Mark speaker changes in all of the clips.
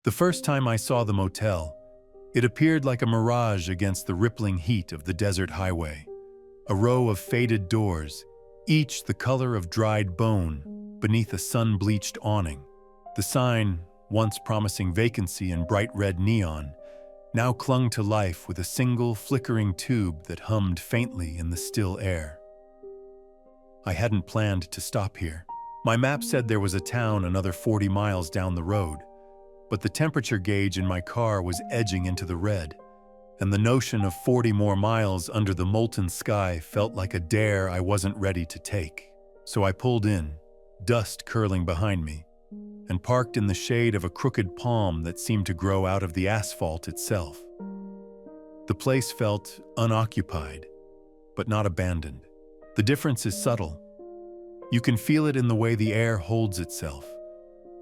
Speaker 1: The first time I saw the motel, it appeared like a mirage against the rippling heat of the desert highway. A row of faded doors, each the color of dried bone, beneath a sun-bleached awning. The sign, once promising vacancy in bright red neon, now clung to life with a single flickering tube that hummed faintly in the still air. I hadn't planned to stop here. My map said there was a town another 40 miles down the road, but the temperature gauge in my car was edging into the red, and the notion of 40 more miles under the molten sky felt like a dare I wasn't ready to take. So I pulled in, dust curling behind me, and parked in the shade of a crooked palm that seemed to grow out of the asphalt itself. The place felt unoccupied, but not abandoned. The difference is subtle. You can feel it in the way the air holds itself,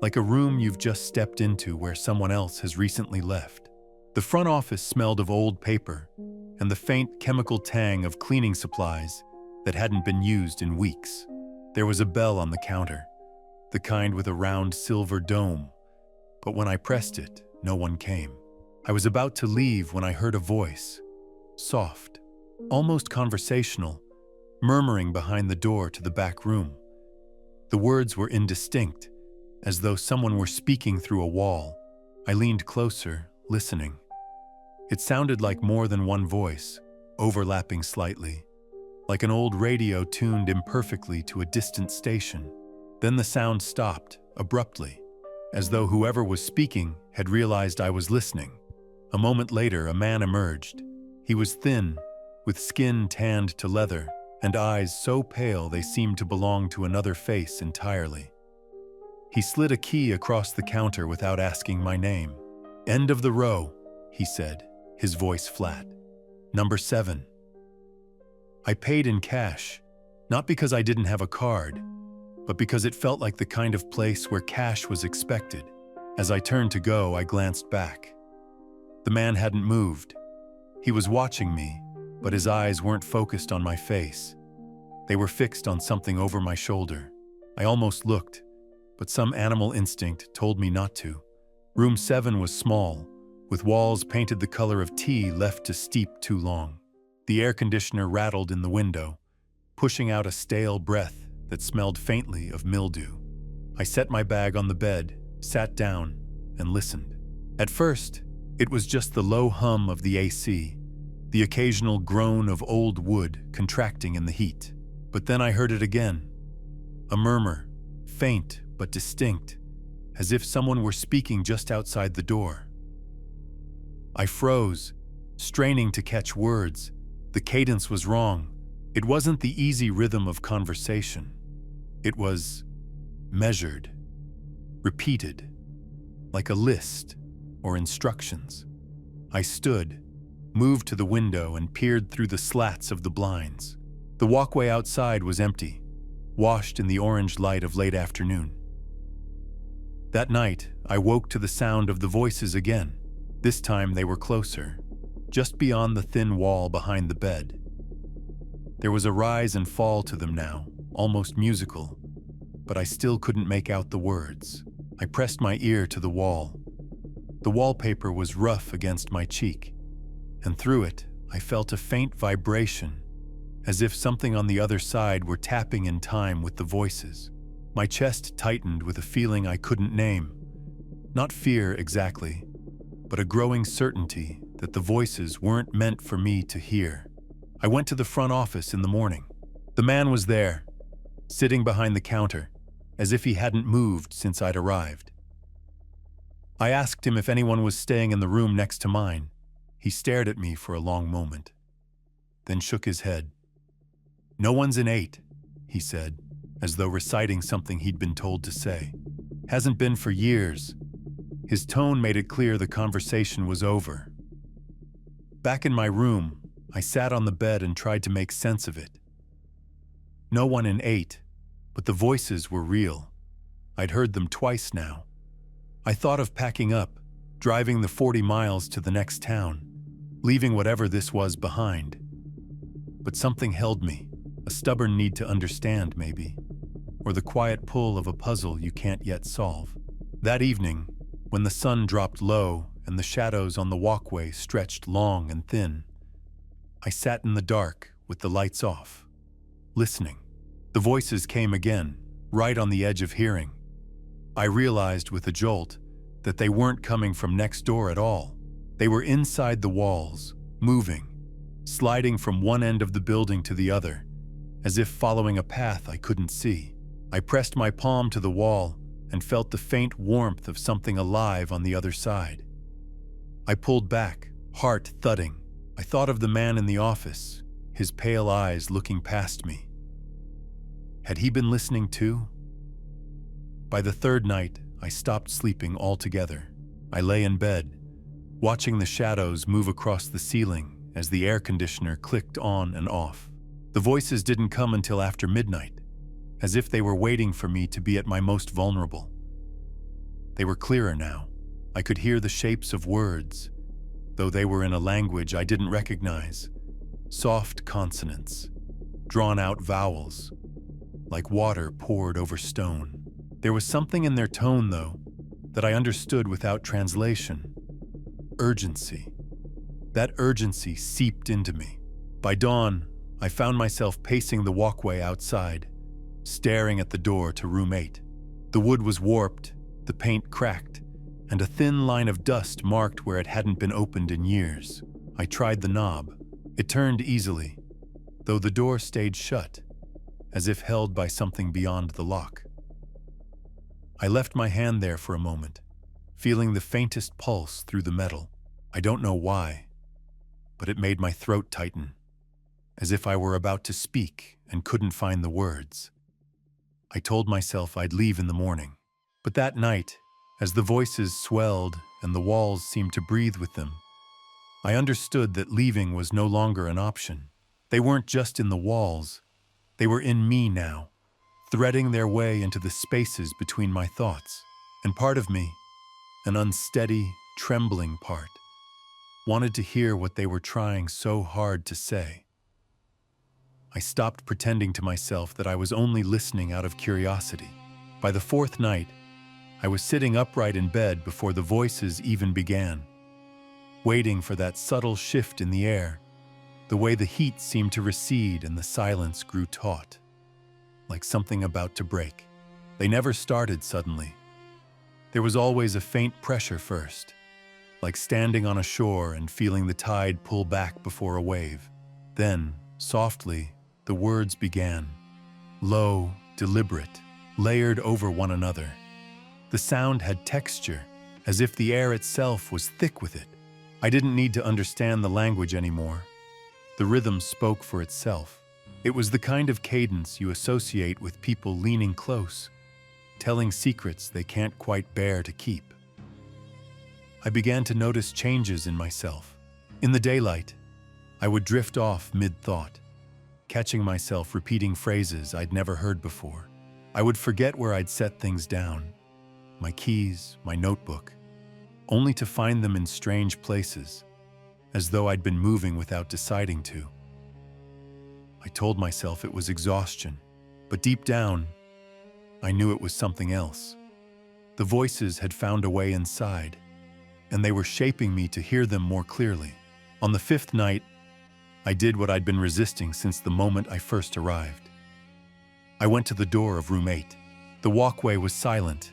Speaker 1: like a room you've just stepped into where someone else has recently left. The front office smelled of old paper and the faint chemical tang of cleaning supplies that hadn't been used in weeks. There was a bell on the counter, the kind with a round silver dome, but when I pressed it, no one came. I was about to leave when I heard a voice, soft, almost conversational, murmuring behind the door to the back room. The words were indistinct, as though someone were speaking through a wall. I leaned closer, listening. It sounded like more than one voice, overlapping slightly, like an old radio tuned imperfectly to a distant station. Then the sound stopped, abruptly, as though whoever was speaking had realized I was listening. A moment later, a man emerged. He was thin, with skin tanned to leather, and eyes so pale they seemed to belong to another face entirely. He slid a key across the counter without asking my name. "End of the row," he said, his voice flat. "Number 7. I paid in cash, not because I didn't have a card, but because it felt like the kind of place where cash was expected. As I turned to go, I glanced back. The man hadn't moved. He was watching me, but his eyes weren't focused on my face. They were fixed on something over my shoulder. I almost looked, but some animal instinct told me not to. Room 7 was small, with walls painted the color of tea left to steep too long. The air conditioner rattled in the window, pushing out a stale breath that smelled faintly of mildew. I set my bag on the bed, sat down, and listened. At first, it was just the low hum of the AC, the occasional groan of old wood contracting in the heat. But then I heard it again. A murmur, faint but distinct, as if someone were speaking just outside the door. I froze, straining to catch words. The cadence was wrong. It wasn't the easy rhythm of conversation. It was measured, repeated, like a list or instructions. I stood, moved to the window, and peered through the slats of the blinds. The walkway outside was empty, washed in the orange light of late afternoon. That night, I woke to the sound of the voices again. This time they were closer, just beyond the thin wall behind the bed. There was a rise and fall to them now, almost musical, but I still couldn't make out the words. I pressed my ear to the wall. The wallpaper was rough against my cheek, and through it, I felt a faint vibration, as if something on the other side were tapping in time with the voices. My chest tightened with a feeling I couldn't name. Not fear exactly, but a growing certainty that the voices weren't meant for me to hear. I went to the front office in the morning. The man was there, sitting behind the counter, as if he hadn't moved since I'd arrived. I asked him if anyone was staying in the room next to mine. He stared at me for a long moment, then shook his head. "No one's in 8, he said, as though reciting something he'd been told to say. "Hasn't been for years." His tone made it clear the conversation was over. Back in my room, I sat on the bed and tried to make sense of it. No one in 8, but the voices were real. I'd heard them twice now. I thought of packing up, driving the 40 miles to the next town, leaving whatever this was behind. But something held me, a stubborn need to understand maybe, or the quiet pull of a puzzle you can't yet solve. That evening, when the sun dropped low and the shadows on the walkway stretched long and thin. I sat in the dark with the lights off, listening. The voices came again, right on the edge of hearing. I realized with a jolt that they weren't coming from next door at all. They were inside the walls, moving, sliding from one end of the building to the other, as if following a path I couldn't see. I pressed my palm to the wall and felt the faint warmth of something alive on the other side. I pulled back, heart thudding. I thought of the man in the office, his pale eyes looking past me. Had he been listening too? By the third night, I stopped sleeping altogether. I lay in bed, watching the shadows move across the ceiling as the air conditioner clicked on and off. The voices didn't come until after midnight, as if they were waiting for me to be at my most vulnerable. They were clearer now. I could hear the shapes of words, though they were in a language I didn't recognize. Soft consonants, drawn-out vowels, like water poured over stone. There was something in their tone, though, that I understood without translation. Urgency. That urgency seeped into me. By dawn, I found myself pacing the walkway outside, staring at the door to room 8. The wood was warped, the paint cracked, and a thin line of dust marked where it hadn't been opened in years. I tried the knob. It turned easily, though the door stayed shut, as if held by something beyond the lock. I left my hand there for a moment, feeling the faintest pulse through the metal. I don't know why, but it made my throat tighten, as if I were about to speak and couldn't find the words. I told myself I'd leave in the morning. But that night, as the voices swelled and the walls seemed to breathe with them, I understood that leaving was no longer an option. They weren't just in the walls, they were in me now, threading their way into the spaces between my thoughts. And part of me, an unsteady, trembling part, wanted to hear what they were trying so hard to say. I stopped pretending to myself that I was only listening out of curiosity. By the fourth night, I was sitting upright in bed before the voices even began, waiting for that subtle shift in the air, the way the heat seemed to recede and the silence grew taut, like something about to break. They never started suddenly. There was always a faint pressure first, like standing on a shore and feeling the tide pull back before a wave. Then, softly, the words began, low, deliberate, layered over one another. The sound had texture, as if the air itself was thick with it. I didn't need to understand the language anymore. The rhythm spoke for itself. It was the kind of cadence you associate with people leaning close, telling secrets they can't quite bear to keep. I began to notice changes in myself. In the daylight, I would drift off mid-thought, catching myself repeating phrases I'd never heard before. I would forget where I'd set things down, my keys, my notebook, only to find them in strange places, as though I'd been moving without deciding to. I told myself it was exhaustion, but deep down, I knew it was something else. The voices had found a way inside, and they were shaping me to hear them more clearly. On the fifth night, I did what I'd been resisting since the moment I first arrived. I went to the door of room 8. The walkway was silent.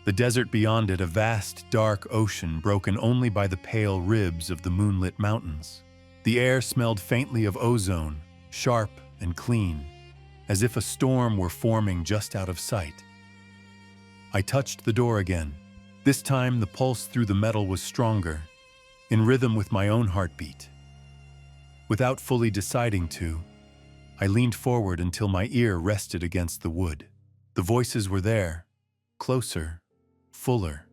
Speaker 1: The desert beyond it a vast, dark ocean broken only by the pale ribs of the moonlit mountains. The air smelled faintly of ozone, sharp and clean, as if a storm were forming just out of sight. I touched the door again. This time the pulse through the metal was stronger, in rhythm with my own heartbeat. Without fully deciding to, I leaned forward until my ear rested against the wood. The voices were there, closer, fuller,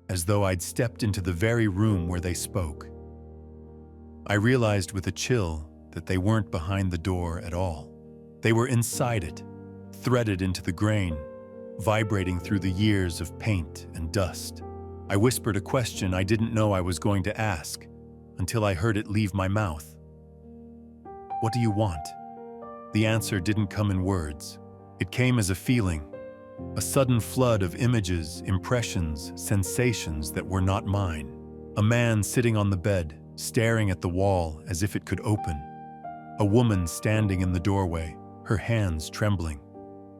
Speaker 1: as though I'd stepped into the very room where they spoke. I realized with a chill that they weren't behind the door at all. They were inside it, threaded into the grain, vibrating through the years of paint and dust. I whispered a question I didn't know I was going to ask until I heard it leave my mouth. "What do you want?" The answer didn't come in words. It came as a feeling, A sudden flood of images, impressions, sensations that were not mine. A man sitting on the bed, staring at the wall as if it could open. A woman standing in the doorway, her hands trembling.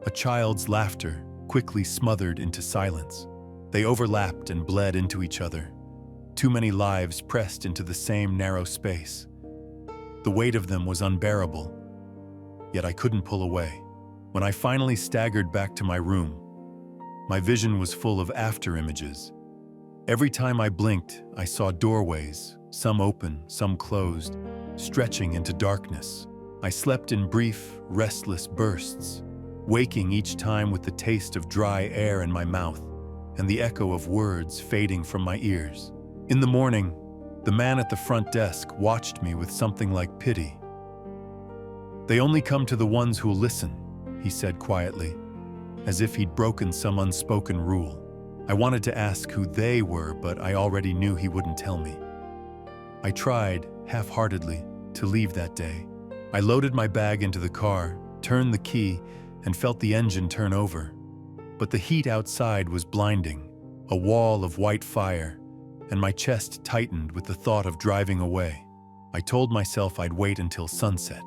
Speaker 1: A child's laughter, quickly smothered into silence. They overlapped and bled into each other. Too many lives pressed into the same narrow space. The weight of them was unbearable, yet I couldn't pull away. When I finally staggered back to my room, my vision was full of after-images. Every time I blinked, I saw doorways, some open, some closed, stretching into darkness. I slept in brief, restless bursts, waking each time with the taste of dry air in my mouth and the echo of words fading from my ears. In the morning, the man at the front desk watched me with something like pity. "They only come to the ones who'll listen," he said quietly, as if he'd broken some unspoken rule. I wanted to ask who they were, but I already knew he wouldn't tell me. I tried, half-heartedly, to leave that day. I loaded my bag into the car, turned the key, and felt the engine turn over. But the heat outside was blinding, a wall of white fire, and my chest tightened with the thought of driving away. I told myself I'd wait until sunset.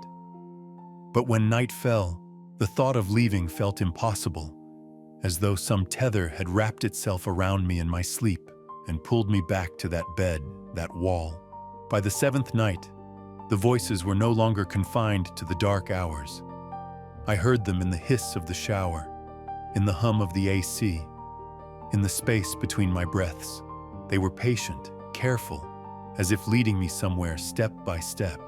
Speaker 1: But when night fell, the thought of leaving felt impossible, as though some tether had wrapped itself around me in my sleep and pulled me back to that bed, that wall. By the seventh night, the voices were no longer confined to the dark hours. I heard them in the hiss of the shower, in the hum of the AC, in the space between my breaths. They were patient, careful, as if leading me somewhere step by step.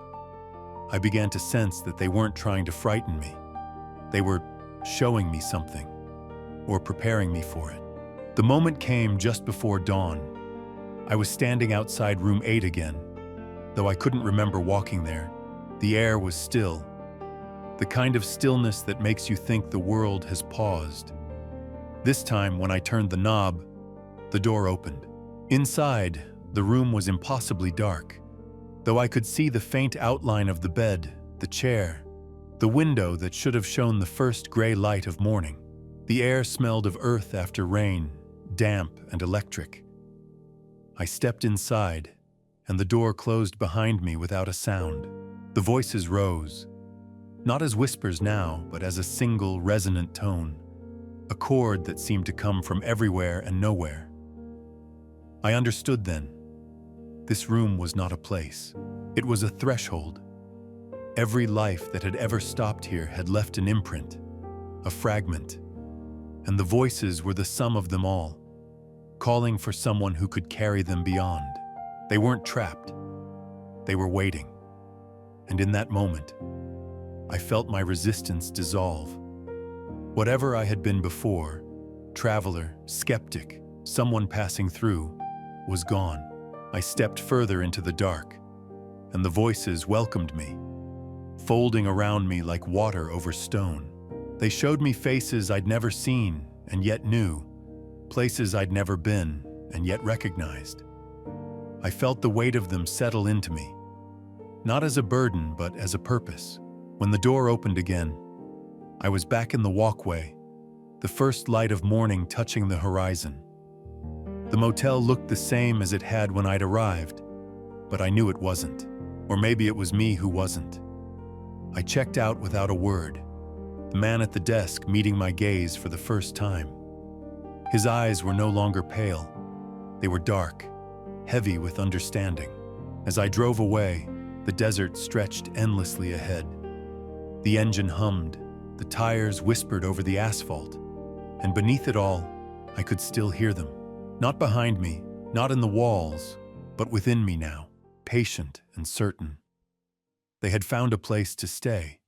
Speaker 1: I began to sense that they weren't trying to frighten me. They were showing me something, or preparing me for it. The moment came just before dawn. I was standing outside room 8 again, though I couldn't remember walking there. The air was still, the kind of stillness that makes you think the world has paused. This time, when I turned the knob, the door opened. Inside, the room was impossibly dark, though I could see the faint outline of the bed, the chair, the window that should have shown the first gray light of morning. The air smelled of earth after rain, damp and electric. I stepped inside, and the door closed behind me without a sound. The voices rose, not as whispers now, but as a single resonant tone, a chord that seemed to come from everywhere and nowhere. I understood then. This room was not a place. It was a threshold. Every life that had ever stopped here had left an imprint, a fragment, and the voices were the sum of them all, calling for someone who could carry them beyond. They weren't trapped. They were waiting. And in that moment, I felt my resistance dissolve. Whatever I had been before, traveler, skeptic, someone passing through, was gone. I stepped further into the dark, and the voices welcomed me, folding around me like water over stone. They showed me faces I'd never seen and yet knew, places I'd never been and yet recognized. I felt the weight of them settle into me, not as a burden but as a purpose. When the door opened again, I was back in the walkway, the first light of morning touching the horizon. The motel looked the same as it had when I'd arrived, but I knew it wasn't. Or maybe it was me who wasn't. I checked out without a word, the man at the desk meeting my gaze for the first time. His eyes were no longer pale. They were dark, heavy with understanding. As I drove away, the desert stretched endlessly ahead. The engine hummed, the tires whispered over the asphalt, and beneath it all, I could still hear them. Not behind me, not in the walls, but within me now, patient and certain. They had found a place to stay.